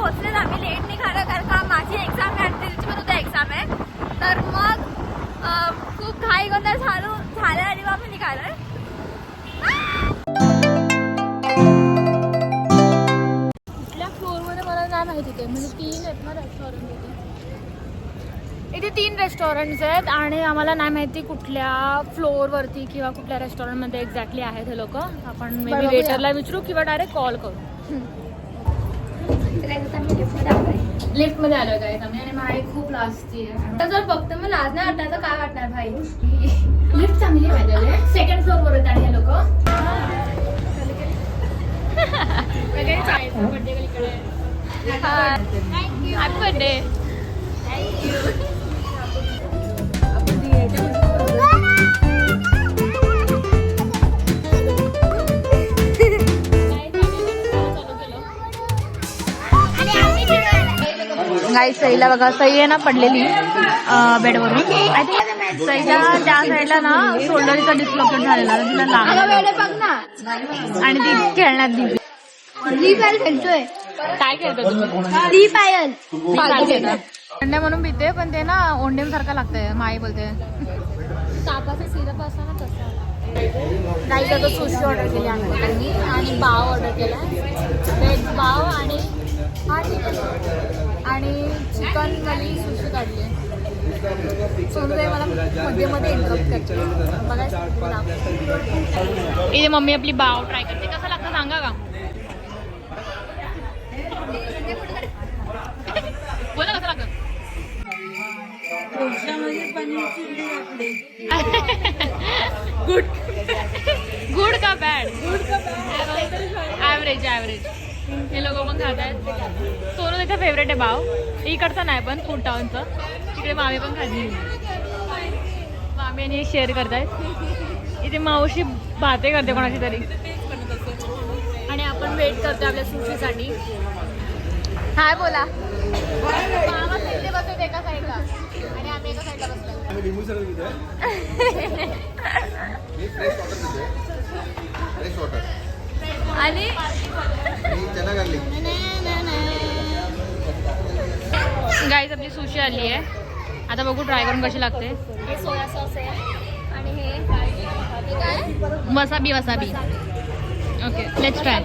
पोहोचलेत आम्ही. लेट निघालं कारण का माझी एक्झाम आहे आणि तिची पण उद्या एक्झाम आहे. तर मग खूप घाई गोंधळ झालं आणि मग आम्ही निघालोय. कुठल्या फ्लोअरमध्ये मला नाही माहिती ते, म्हणजे 3 आहेत ना रेस्टॉरंट इथे 3 रेस्टॉरंट्स आहेत आणि आम्हाला नाही माहिती कुठल्या फ्लोअरवरती किंवा कुठल्या रेस्टॉरंटमध्ये एक्झॅक्टली आहेत हे लोक. आपण मे बी वेटरला विचारू किंवा डायरेक्ट कॉल करू. लिफ्टमध्ये आलोय काय आम्ही आणि माई खूप लाजती आहे. आता जर फक्त मग लाज नाही वाटणार तर काय वाटणार भाई. लिफ्ट चांगली पाहिजे. सेकंड फ्लोअरवर आहेत आणि हे लोक बर्थडे इकडे. Happy birthday. गाई सईला बघा, सई आहे ना पडलेली बेडवरून. आय थिंक सईच्या त्या साईडला ना शोल्डरचा डिस्लोकेट झालेला, तिला लागला आणि ती खेळण्यात दिली. काय खेळतो तुम्ही? अंडे म्हणून पिते पण ते ना ओंडेम सारखं लागतंय. माई बोलते तापाचा सिरप असतो ना तसं. काही तर सुशी ऑर्डर केली आम्ही आणि बाव ऑर्डर केला. व्हेज बाव आणि चिकन वाली सुशी काढली. सोनू मला मध्ये मध्ये इंटरप्ट करते. बघा इथे मम्मी आपली बाव ट्राय करते. कसं लागतं सांगा का? बोला कसं लागतं? गुड गुड का बॅड? Average average. हे लोक पण खात आहेत. सोनू त्याचा फेवरेट आहे बाव. इकडचा नाही पण फूड टाउनचं. तिकडे मामी पण खाल्ली. मामी आणि शेअर करतायत. इथे मावशी भाते करते कोणाची तरी आणि आपण वेट करतोय आपल्या सुशीसाठी. हाय बोला. मामा तिथे बसत एका साईडला आणि आम्ही एका साईडला बसलो. आणि गाईज आपली सुशी आली आहे. आता बघू ट्राय करून कशी लागते. हे सोया सॉस आहे आणि हे काय wasabi. Wasabi. Okay let's try.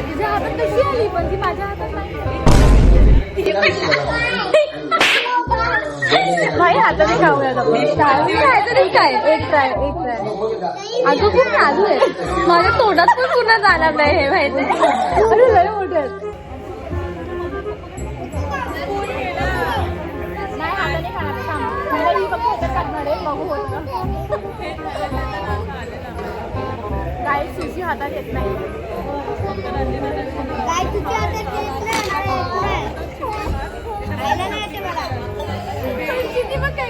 तिच्या हातात कशी आली पण ती माझ्या हातात नाही. भाई हाताने खाऊयात आपण. काय एक ट्राय. अगं खूप नाजूक आहे. माझ्या तोंडात पण पुन्हा जाणार नाही हे माहिती. अरे लय मोठे आहेत. नाही हाताने खाणार. फक्त टाकणार आहे बघू होत ना. काय सुशी हातात येत नाही. किती मग काय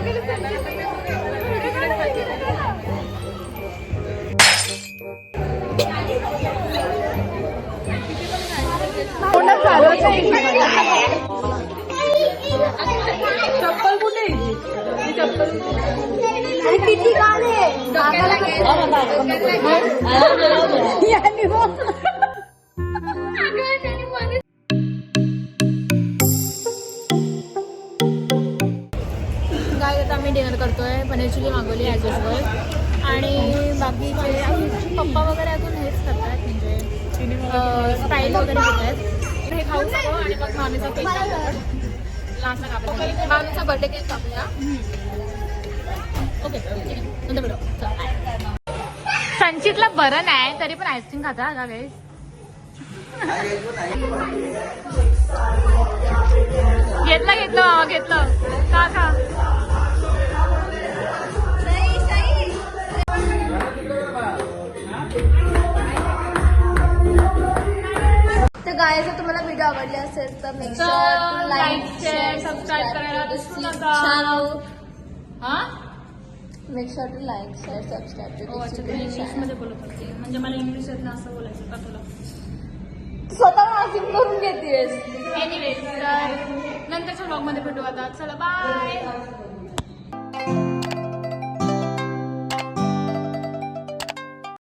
चप्पल कुठे चप्पल आणि किती गाणे आम्ही डिनर करतोय. पनीर चिली मागवली ॲज युजल आणि बाकीचे पप्पा वगैरे अजून हेच करतात म्हणजे स्टाईल वगैरे घेत आहेत. हे खाऊ शकतो आणि मग मामीचा केक लास्टला कापायचा. मामीचा बर्थडे केक कापूया. ओके ठीक आहे नंतर भेटू. संचितला बरं नाही तरी पण आईस्क्रीम खाता का गाईस? घेतलं का तर गाय जर तुम्हाला व्हिडिओ आवडले असेल तर make sure like share subscribe करायला विसरू नका. Make sure to like share subscribe. इंग्लिशमध्ये बोलत होते म्हणजे मला इंग्लिश येत ना असं बोलायचं का तुला? स्वतः वासिंग करून घेतेस. एनिवे तर नंतरच्या व्लॉगमध्ये भेटू आता. चला बाय.